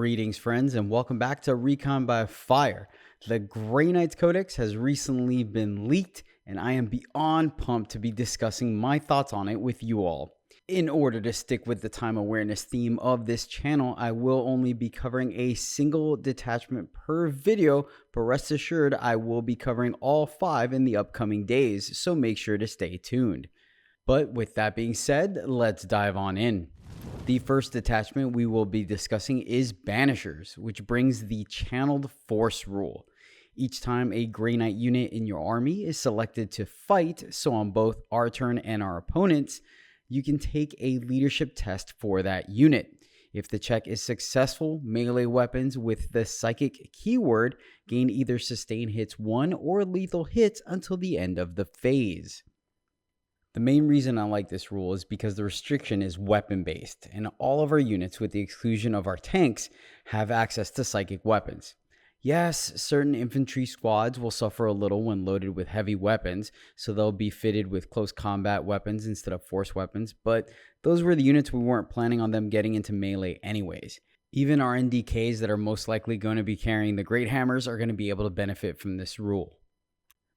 Greetings, friends, and welcome back to Recon by Fire. The Grey Knights Codex has recently been leaked, and I am beyond pumped to be discussing my thoughts on it with you all. In order to stick with the time awareness theme of this channel, I will only be covering a single detachment per video, but rest assured I will be covering all 5 in the upcoming days, so make sure to stay tuned. But with that being said, let's dive on in. The first detachment we will be discussing is Banishers, which brings the Channeled Force rule. Each time a Grey Knight unit in your army is selected to fight, so on both our turn and our opponents, you can take a leadership test for that unit. If the check is successful, melee weapons with the psychic keyword gain either sustain hits 1 or lethal hits until the end of the phase. The main reason I like this rule is because the restriction is weapon-based, and all of our units, with the exclusion of our tanks, have access to psychic weapons. Yes, certain infantry squads will suffer a little when loaded with heavy weapons, so they'll be fitted with close combat weapons instead of force weapons, but those were the units we weren't planning on them getting into melee anyways. Even our NDKs that are most likely going to be carrying the Great Hammers are going to be able to benefit from this rule.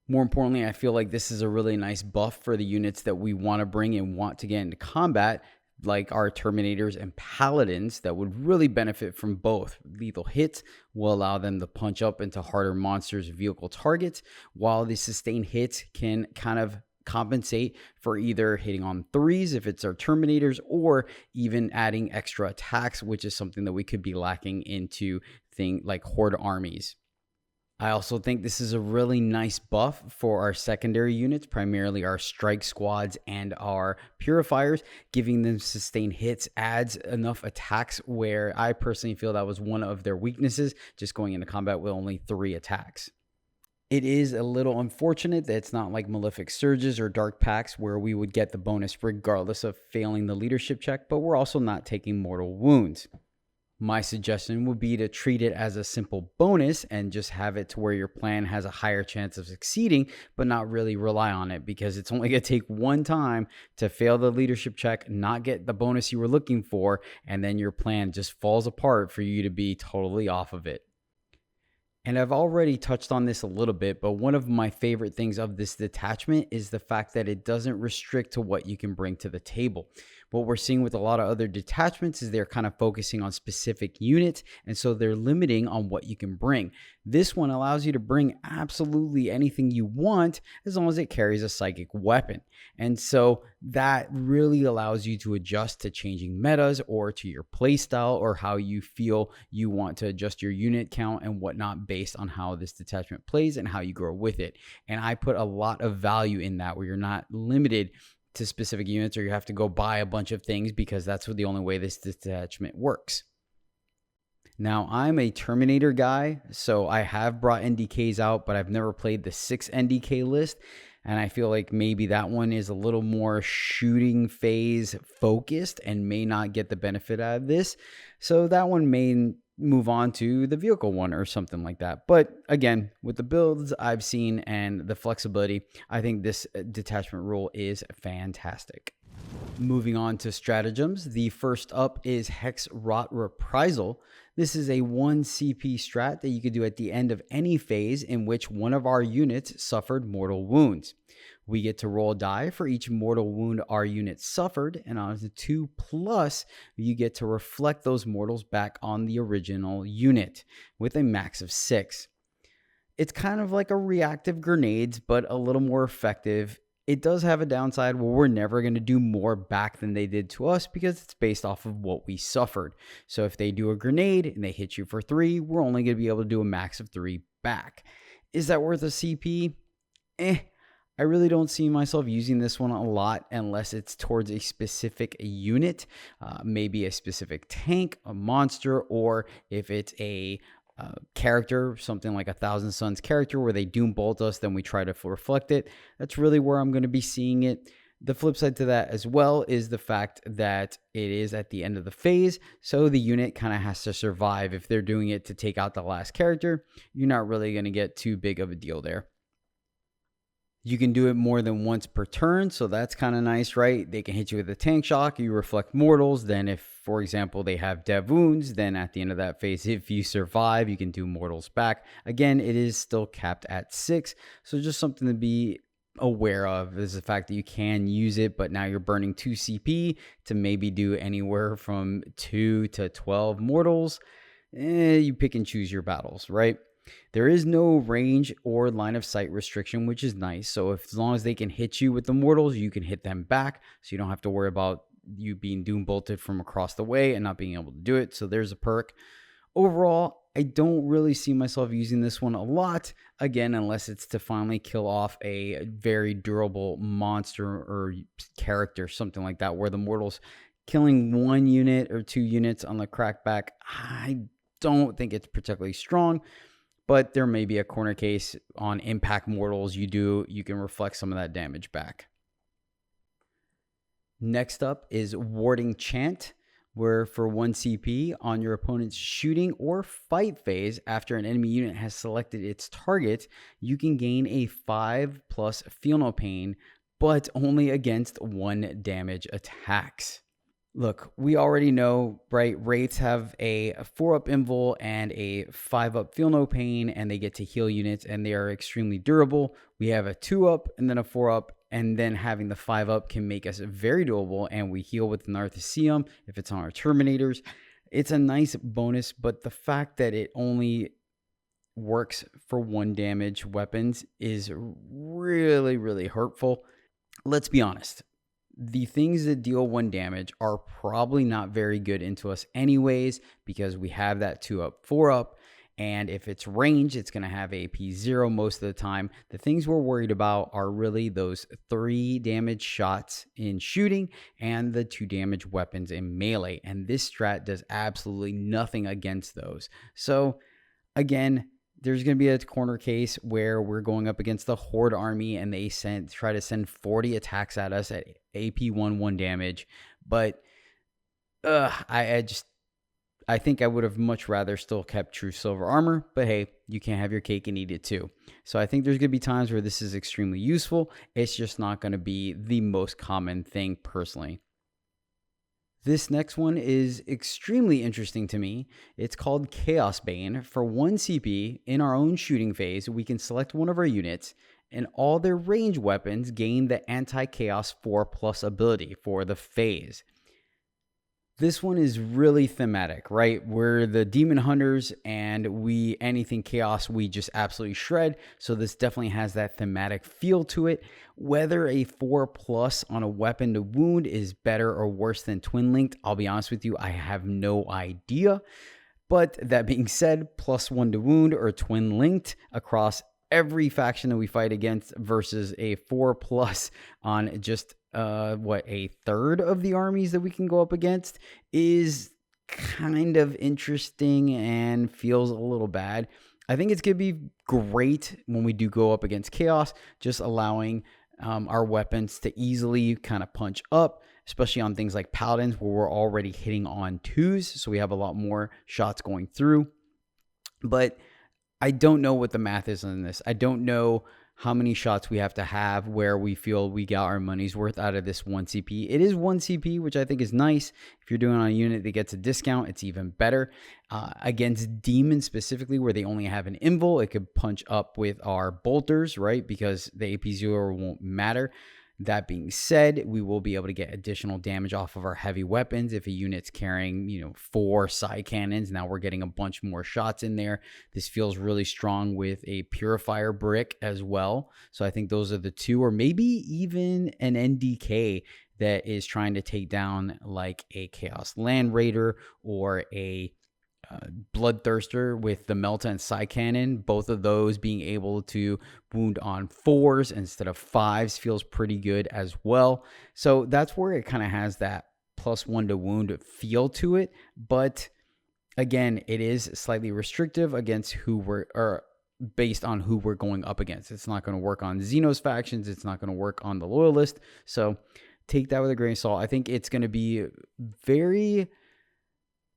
More importantly, I feel like this is a really nice buff for the units that we want to bring and want to get into combat, like our Terminators and Paladins, that would really benefit from both. Lethal hits will allow them to punch up into harder monsters' vehicle targets, while the sustained hits can kind of compensate for either hitting on 3s if it's our Terminators, or even adding extra attacks, which is something that we could be lacking into things like Horde armies. I also think this is a really nice buff for our secondary units, primarily our strike squads and our purifiers. Giving them sustained hits adds enough attacks where I personally feel that was one of their weaknesses, just going into combat with only 3 attacks. It is a little unfortunate that it's not like Malefic Surges or Dark Pacts where we would get the bonus regardless of failing the leadership check, but we're also not taking mortal wounds. My suggestion would be to treat it as a simple bonus and just have it to where your plan has a higher chance of succeeding, but not really rely on it, because it's only going to take one time to fail the leadership check, not get the bonus you were looking for, and then your plan just falls apart for you to be totally off of it. And I've already touched on this a little bit, but one of my favorite things of this detachment is the fact that it doesn't restrict to what you can bring to the table. What we're seeing with a lot of other detachments is they're kind of focusing on specific units, and so they're limiting on what you can bring. This one allows you to bring absolutely anything you want as long as it carries a psychic weapon. And so that really allows you to adjust to changing metas or to your playstyle, or how you feel you want to adjust your unit count and whatnot based on how this detachment plays and how you grow with it. And I put a lot of value in that, where you're not limited to specific units or you have to go buy a bunch of things, because that's the only way this detachment works. Now, I'm a Terminator guy, so I have brought NDKs out, but I've never played the 6 NDK list, and I feel like maybe that one is a little more shooting phase focused and may not get the benefit out of this. So that one may move on to the vehicle one or something like that. But again, with the builds I've seen and the flexibility, I think this detachment rule is fantastic. Moving on to stratagems, the first up is Hex Rot Reprisal. This is a 1 CP strat that you could do at the end of any phase in which one of our units suffered mortal wounds. We get to roll die for each mortal wound our unit suffered, and on the 2+, you get to reflect those mortals back on the original unit with a max of 6. It's kind of like a reactive grenades, but a little more effective. It does have a downside where we're never going to do more back than they did to us, because it's based off of what we suffered. So if they do a grenade and they hit you for 3, we're only going to be able to do a max of 3 back. Is that worth a CP? I really don't see myself using this one a lot unless it's towards a specific unit, maybe a specific tank, a monster, or if it's a character, something like a Thousand Suns character where they doom bolt us, then we try to reflect it. That's really where I'm going to be seeing it. The flip side to that as well is the fact that it is at the end of the phase, so the unit kind of has to survive. If they're doing it to take out the last character, you're not really going to get too big of a deal there. You can do it more than once per turn, so that's kind of nice, right? They can hit you with a tank shock, you reflect mortals. Then if, for example, they have dev wounds, then at the end of that phase, if you survive, you can do mortals back. Again, it is still capped at 6, so just something to be aware of is the fact that you can use it, but now you're burning 2 CP to maybe do anywhere from 2 to 12 mortals. You pick and choose your battles, right? There is no range or line of sight restriction, which is nice. So as long as they can hit you with the mortals, you can hit them back. So you don't have to worry about you being doom bolted from across the way and not being able to do it. So there's a perk. Overall, I don't really see myself using this one a lot, again, unless it's to finally kill off a very durable monster or character, something like that, where the mortals killing 1 unit or 2 units on the crackback, I don't think it's particularly strong. But there may be a corner case on impact mortals. You can reflect some of that damage back. Next up is Warding Chant, where for 1 CP on your opponent's shooting or fight phase after an enemy unit has selected its target, you can gain a 5+ Feel No Pain, but only against 1 damage attacks. Look, we already know, right? Wraiths have a 4-up invul and a 5-up Feel No Pain, and they get to heal units, and they are extremely durable. We have a 2-up and then a 4-up, and then having the 5-up can make us very durable, and we heal with Narthecium if it's on our Terminators. It's a nice bonus, but the fact that it only works for 1 damage weapons is really, really hurtful. Let's be honest. The things that deal 1 damage are probably not very good into us anyways, because we have that 2-up, 4-up, and if it's range, it's going to have AP 0 most of the time. The things we're worried about are really those 3 damage shots in shooting and the 2 damage weapons in melee, and this strat does absolutely nothing against those. So again, there's going to be a corner case where we're going up against the Horde army and they try to send 40 attacks at us at AP 1 damage. But I think I would have much rather still kept True Silver Armor. But hey, you can't have your cake and eat it too. So I think there's going to be times where this is extremely useful. It's just not going to be the most common thing personally. This next one is extremely interesting to me. It's called Chaos Bane. For 1 CP, in our own shooting phase, we can select one of our units, and all their range weapons gain the Anti-Chaos 4+ ability for the phase. This one is really thematic, right? We're the demon hunters, and anything chaos, we just absolutely shred. So this definitely has that thematic feel to it. Whether a 4+ on a weapon to wound is better or worse than twin linked, I'll be honest with you, I have no idea. But that being said, +1 to wound or twin linked across every faction that we fight against versus a 4+ on just a third of the armies that we can go up against is kind of interesting and feels a little bad. I think it's going to be great when we do go up against chaos, just allowing our weapons to easily kind of punch up, especially on things like paladins where we're already hitting on 2s, so we have a lot more shots going through. But I don't know what the math is on this. I don't know how many shots we have to have where we feel we got our money's worth out of this 1 CP. It is 1 CP, which I think is nice. If you're doing it on a unit that gets a discount, it's even better. Against demons specifically, where they only have an invul, it could punch up with our bolters, right? Because the AP 0 won't matter. That being said, we will be able to get additional damage off of our heavy weapons. If a unit's carrying, 4 side cannons, now we're getting a bunch more shots in there. This feels really strong with a purifier brick as well. So I think those are the 2, or maybe even an NDK that is trying to take down like a Chaos Land Raider or a Bloodthirster with the Melta and Psy Cannon. Both of those being able to wound on 4s instead of 5s feels pretty good as well. So that's where it kind of has that +1 to wound feel to it. But again, it is slightly restrictive against based on who we're going up against. It's not going to work on Xenos factions. It's not going to work on the Loyalist. So take that with a grain of salt. I think it's going to be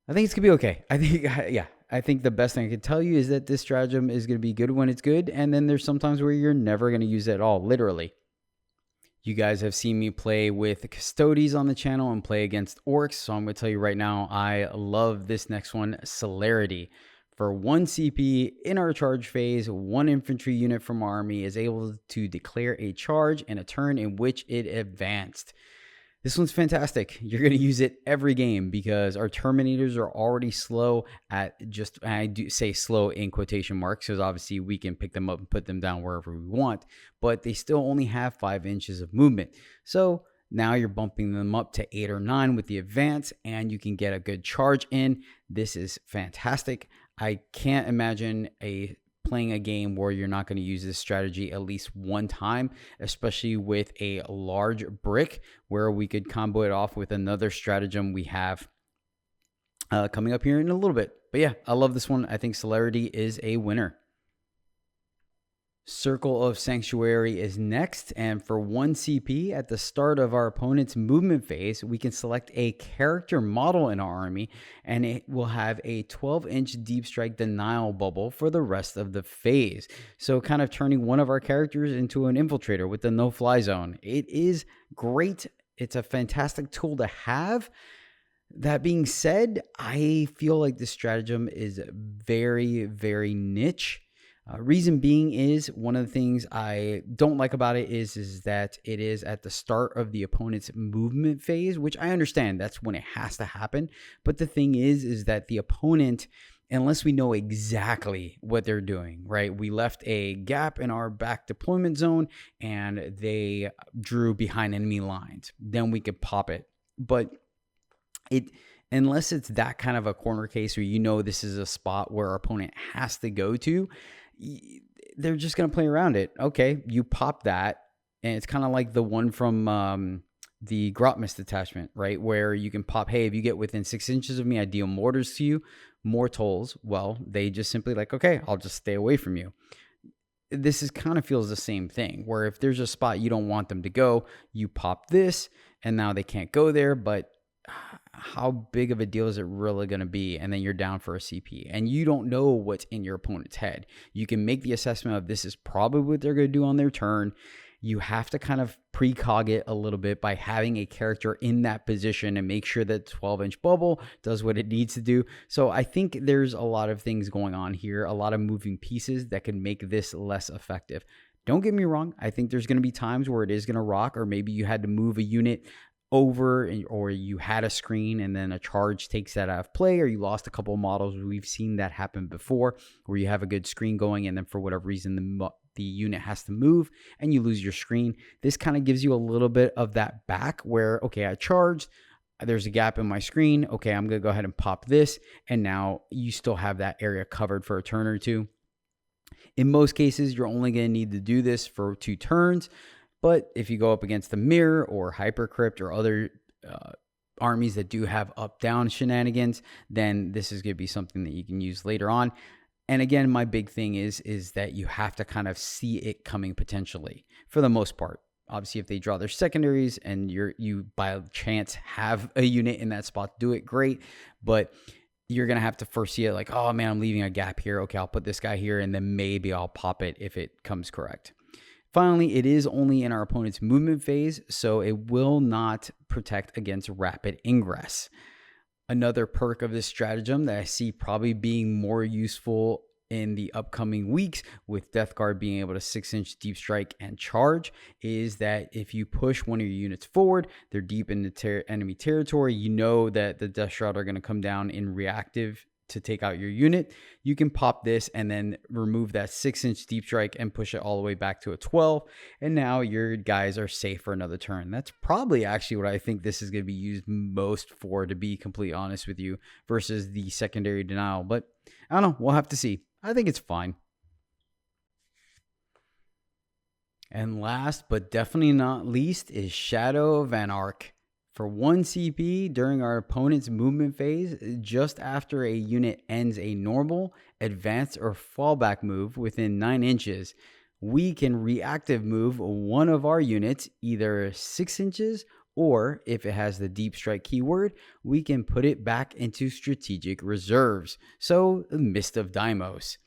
okay. I I think the best thing I could tell you is that this stratagem is going to be good when it's good, and then there's sometimes where you're never going to use it at all, literally. You guys have seen me play with Custodes on the channel and play against Orcs, so I'm going to tell you right now, I love this next one, Celerity. For 1 CP in our charge phase, 1 infantry unit from our army is able to declare a charge in a turn in which it advanced. This one's fantastic. You're going to use it every game because our Terminators are already slow at just, and I do say slow in quotation marks because obviously we can pick them up and put them down wherever we want, but they still only have 5 inches of movement. So now you're bumping them up to 8 or 9 with the advance, and you can get a good charge in. This is fantastic. I can't imagine playing a game where you're not going to use this strategy at least one time, especially with a large brick where we could combo it off with another stratagem we have coming up here in a little bit. But yeah, I love this one. I think Celerity is a winner. Circle of Sanctuary is next, and for 1 CP at the start of our opponent's movement phase, we can select a character model in our army, and it will have a 12-inch deep strike denial bubble for the rest of the phase. So kind of turning one of our characters into an infiltrator with the no-fly zone. It is great. It's a fantastic tool to have. That being said, I feel like this stratagem is very, very niche. Reason being is one of the things I don't like about it is that it is at the start of the opponent's movement phase, which I understand that's when it has to happen. But the thing is that the opponent, unless we know exactly what they're doing, right? We left a gap in our back deployment zone and they drew behind enemy lines. Then we could pop it. But unless it's that kind of a corner case where you know this is a spot where our opponent has to go to, they're just going to play around it. Okay, you pop that, and it's kind of like the one from the Grotmist Detachment, right? Where you can pop, hey, if you get within 6 inches of me, I deal mortars to you. Mortals, well, they just simply like, okay, I'll just stay away from you. This is kind of feels the same thing, where if there's a spot you don't want them to go, you pop this, and now they can't go there, but how big of a deal is it really going to be? And then you're down for a CP and you don't know what's in your opponent's head. You can make the assessment of this is probably what they're going to do on their turn. You have to kind of precog it a little bit by having a character in that position and make sure that 12-inch bubble does what it needs to do. So I think there's a lot of things going on here, a lot of moving pieces that can make this less effective. Don't get me wrong. I think there's going to be times where it is going to rock, or maybe you had to move a unit over, or you had a screen and then a charge takes that out of play, or you lost a couple of models. We've seen that happen before, where you have a good screen going and then for whatever reason the unit has to move and you lose your screen. This kind of gives you a little bit of that back where, okay, I charged, there's a gap in my screen, okay, I'm gonna go ahead and pop this, and now you still have that area covered for a turn or two. In most cases, you're only going to need to do this for 2 turns. But if you go up against the Mirror or Hypercrypt or other armies that do have up-down shenanigans, then this is going to be something that you can use later on. And again, my big thing is that you have to kind of see it coming potentially for the most part. Obviously, if they draw their secondaries and you by chance have a unit in that spot, do it, great. But you're going to have to first see it like, oh man, I'm leaving a gap here. Okay, I'll put this guy here and then maybe I'll pop it if it comes correct. Finally, it is only in our opponent's movement phase, so it will not protect against rapid ingress. Another perk of this stratagem that I see probably being more useful in the upcoming weeks, with Death Guard being able to 6-inch deep strike and charge, is that if you push one of your units forward, they're deep in the enemy territory, you know that the Death Shroud are going to come down in reactive to take out your unit. You can pop this and then remove that 6-inch deep strike and push it all the way back to a 12. And now your guys are safe for another turn. That's probably actually what I think this is going to be used most for, to be completely honest with you, versus the secondary denial. But I don't know. We'll have to see. I think it's fine. And last but definitely not least is Shadow of Anarch. For 1 CP during our opponent's movement phase, just after a unit ends a normal, advanced, or fallback move within 9 inches, we can reactive move one of our units either 6 inches Or if it has the deep strike keyword, we can put it back into strategic reserves. So, Mist of Deimos.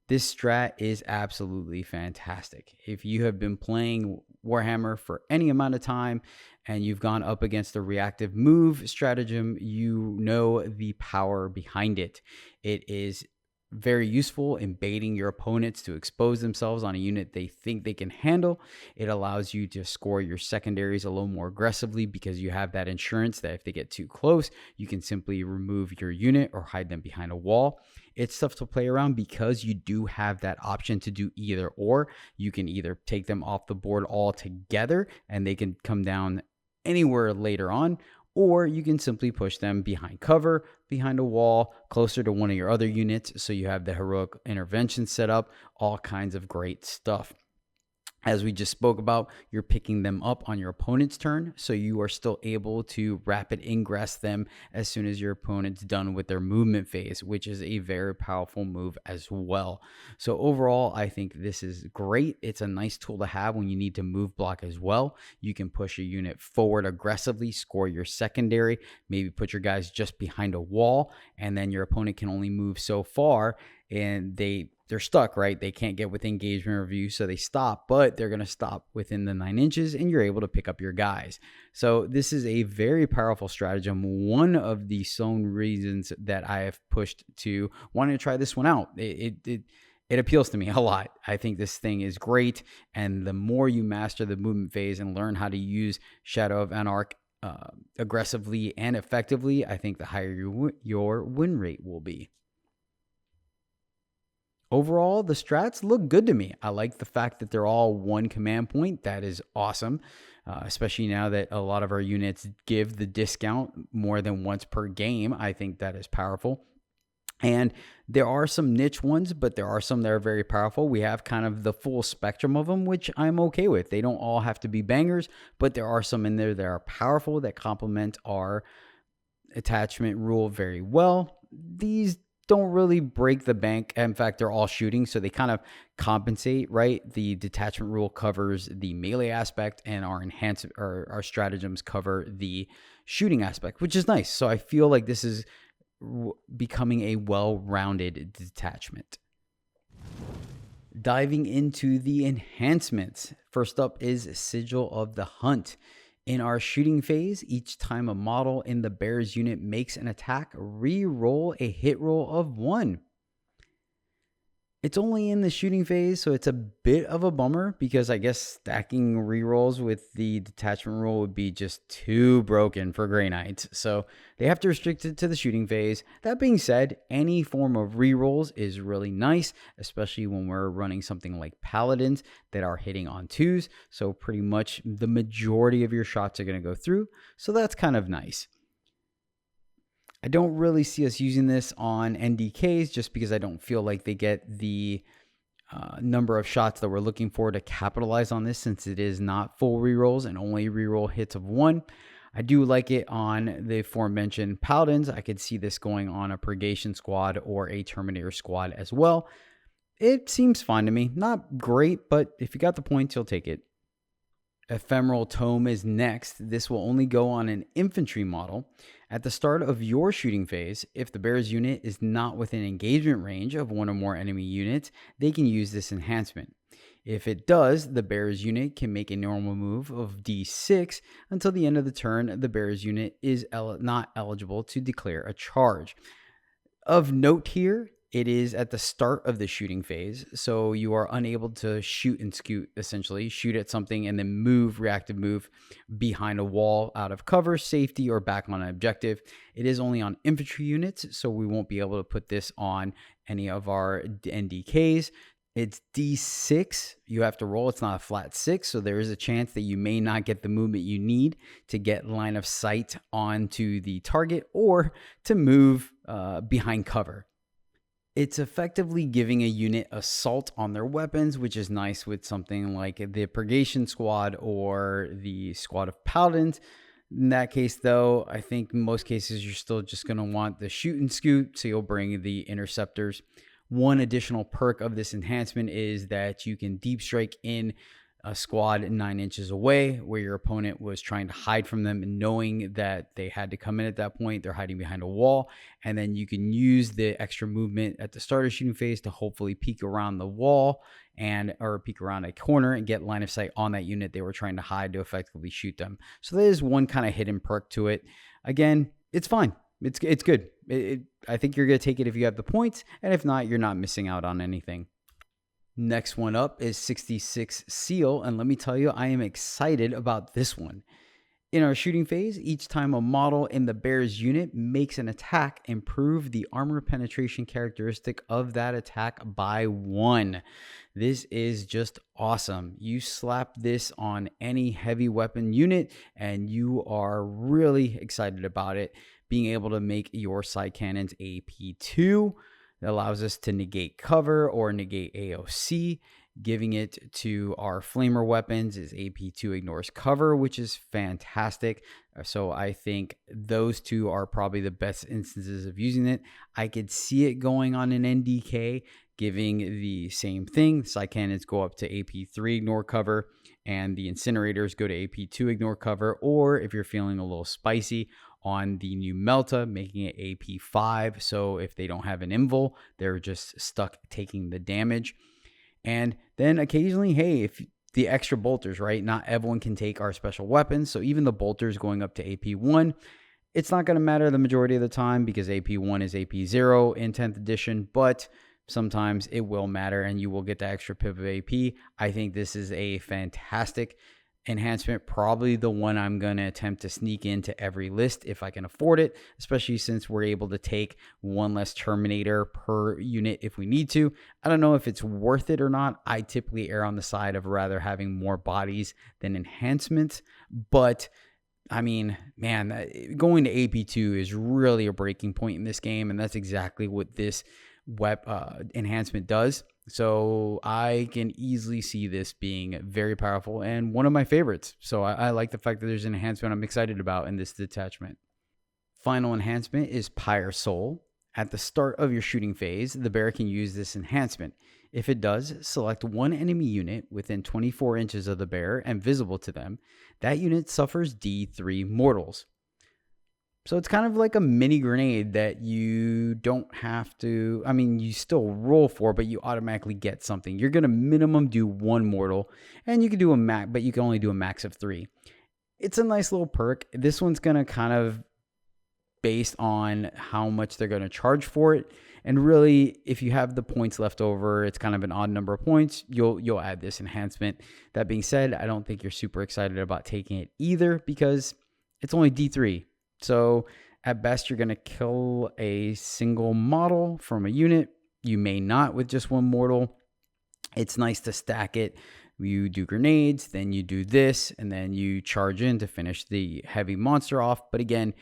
This strat is absolutely fantastic. If you have been playing Warhammer for any amount of time and you've gone up against a reactive move stratagem, you know the power behind it. It is very useful in baiting your opponents to expose themselves on a unit they think they can handle. It allows you to score your secondaries a little more aggressively because you have that insurance that if they get too close, you can simply remove your unit or hide them behind a wall. It's tough to play around because you do have that option to do either or. You can either take them off the board altogether and they can come down anywhere later on, or you can simply push them behind cover, behind a wall, closer to one of your other units, so you have the heroic intervention set up, all kinds of great stuff. As we just spoke about, you're picking them up on your opponent's turn, so you are still able to rapid ingress them as soon as your opponent's done with their movement phase, which is a very powerful move as well. So overall, I think this is great. It's a nice tool to have when you need to move block as well. You can push a unit forward aggressively, score your secondary, maybe put your guys just behind a wall, and then your opponent can only move so far, and they're stuck, right? They can't get within engagement review, so they stop, but they're going to stop within the 9 inches, and you're able to pick up your guys. So this is a very powerful stratagem. One of the sole reasons that I have pushed to wanting to try this one out. It appeals to me a lot. I think this thing is great, and the more you master the movement phase and learn how to use Shadow of Anarch aggressively and effectively, I think the higher your win rate will be. Overall, the strats look good to me. I like the fact that they're all one command point. That is awesome, especially now that a lot of our units give the discount more than once per game. I think that is powerful. And there are some niche ones, but there are some that are very powerful. We have kind of the full spectrum of them, which I'm okay with. They don't all have to be bangers, but there are some in there that are powerful that complement our attachment rule very well. These don't really break the bank. In fact, they're all shooting, so they kind of compensate, right? The detachment rule covers the melee aspect, and our stratagems cover the shooting aspect, which is nice. So I feel like this is becoming a well-rounded detachment. Diving into the enhancements. First up is Sigil of the Hunt. In our shooting phase, each time a model in the bear's unit makes an attack, re-roll a hit roll of 1. It's only in the shooting phase, so it's a bit of a bummer because I guess stacking rerolls with the detachment rule would be just too broken for Grey Knights. So they have to restrict it to the shooting phase. That being said, any form of rerolls is really nice, especially when we're running something like Paladins that are hitting on 2s. So pretty much the majority of your shots are going to go through. So that's kind of nice. I don't really see us using this on NDKs just because I don't feel like they get the number of shots that we're looking for to capitalize on this, since it is not full rerolls and only reroll hits of 1. I do like it on the aforementioned Paladins. I could see this going on a Purgation squad or a Terminator squad as well. It seems fine to me. Not great, but if you got the points, you'll take it. Ephemeral Tome is next. This will only go on an infantry model. At the start of your shooting phase, if the bear's unit is not within engagement range of one or more enemy units, they can use this enhancement. If it does, the bear's unit can make a normal move of D6 until the end of the turn. The bear's unit is not eligible to declare a charge. Of note here, it is at the start of the shooting phase, so you are unable to shoot and scoot, essentially. Shoot at something and then reactive move behind a wall out of cover, safety, or back on an objective. It is only on infantry units, so we won't be able to put this on any of our NDKs. It's D6 you have to roll. It's not a flat 6, so there is a chance that you may not get the movement you need to get line of sight onto the target or to move behind cover. It's effectively giving a unit assault on their weapons, which is nice with something like the Purgation squad or the squad of Paladins. In that case, though, I think in most cases you're still just going to want the shoot and scoot, so you'll bring the interceptors. One additional perk of this enhancement is that you can deep strike in a squad 9 inches away where your opponent was trying to hide from them and knowing that they had to come in at that point. They're hiding behind a wall. And then you can use the extra movement at the start of shooting phase to hopefully peek around the wall or peek around a corner and get line of sight on that unit they were trying to hide to effectively shoot them. So there is one kind of hidden perk to it. Again, it's fine. It's good. I think you're going to take it if you have the points. And if not, you're not missing out on anything. Next one up is 66 Seal, and let me tell you, I am excited about this one. In our shooting phase, each time a model in the bear's unit makes an attack, improve the armor penetration characteristic of that attack by 1. This is just awesome. You slap this on any heavy weapon unit, and you are really excited about it. Being able to make your side cannons AP2. That allows us to negate cover or negate AOC. Giving it to our flamer weapons is AP2 ignores cover, which is fantastic. So I think those two are probably the best instances of using it. I could see it going on an NDK, giving the same thing. Side cannons go up to AP3 ignore cover, and the incinerators go to AP2 ignore cover. Or if you're feeling a little spicy, on the new Melta, making it AP5. So if they don't have an invul, they're just stuck taking the damage. And then occasionally, hey, if the extra bolters, right? Not everyone can take our special weapons. So even the bolters going up to AP1, it's not going to matter the majority of the time because AP1 is AP0 in 10th edition, but sometimes it will matter and you will get the extra pip of AP. I think this is a fantastic enhancement, probably the one I'm going to attempt to sneak into every list if I can afford it, especially since we're able to take one less Terminator per unit if we need to. I don't know if it's worth it or not. I typically err on the side of rather having more bodies than enhancements, but I mean, man, going to AP2 is really a breaking point in this game, and that's exactly what this enhancement does. So I can easily see this being very powerful and one of my favorites. So I like the fact that there's an enhancement I'm excited about in this detachment. Final enhancement is Pyre Soul. At the start of your shooting phase, the bear can use this enhancement. If it does, select one enemy unit within 24 inches of the bear and visible to them. That unit suffers D3 mortals. So it's kind of like a mini grenade that you don't have to, I mean, you still roll for, but you automatically get something. You're going to minimum do 1 mortal, and you can do a max, but you can only do a max of 3. It's a nice little perk. This one's going to kind of based on how much they're going to charge for it. And really, if you have the points left over, it's kind of an odd number of points, you'll add this enhancement. That being said, I don't think you're super excited about taking it either because it's only D3. So at best, you're going to kill a single model from a unit. You may not with just 1 mortal. It's nice to stack it. You do grenades, then you do this, and then you charge in to finish the heavy monster off. But again,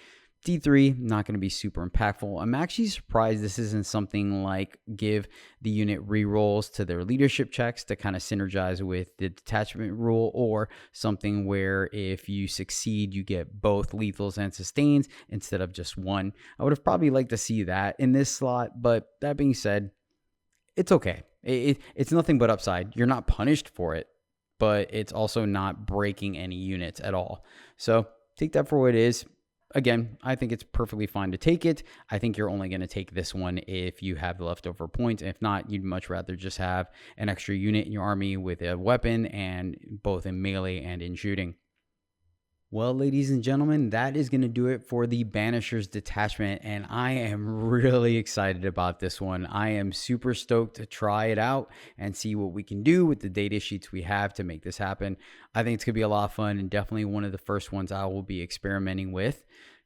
D3, not going to be super impactful. I'm actually surprised this isn't something like give the unit rerolls to their leadership checks to kind of synergize with the detachment rule, or something where if you succeed, you get both lethals and sustains instead of just 1. I would have probably liked to see that in this slot, but that being said, it's okay. It's nothing but upside. You're not punished for it, but it's also not breaking any units at all. So take that for what it is. Again, I think it's perfectly fine to take it. I think you're only going to take this one if you have the leftover points. If not, you'd much rather just have an extra unit in your army with a weapon, and both in melee and in shooting. Well, ladies and gentlemen, that is going to do it for the Banishers detachment, and I am really excited about this one. I am super stoked to try it out and see what we can do with the data sheets we have to make this happen. I think it's going to be a lot of fun and definitely one of the first ones I will be experimenting with.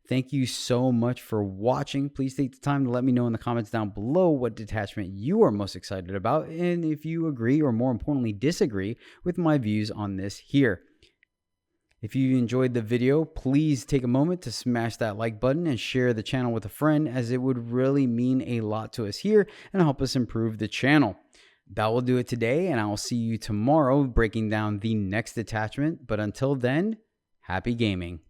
Thank you so much for watching. Please take the time to let me know in the comments down below what detachment you are most excited about, and if you agree or more importantly disagree with my views on this here. If you enjoyed the video, please take a moment to smash that like button and share the channel with a friend, as it would really mean a lot to us here and help us improve the channel. That will do it today, and I will see you tomorrow breaking down the next detachment. But until then, happy gaming.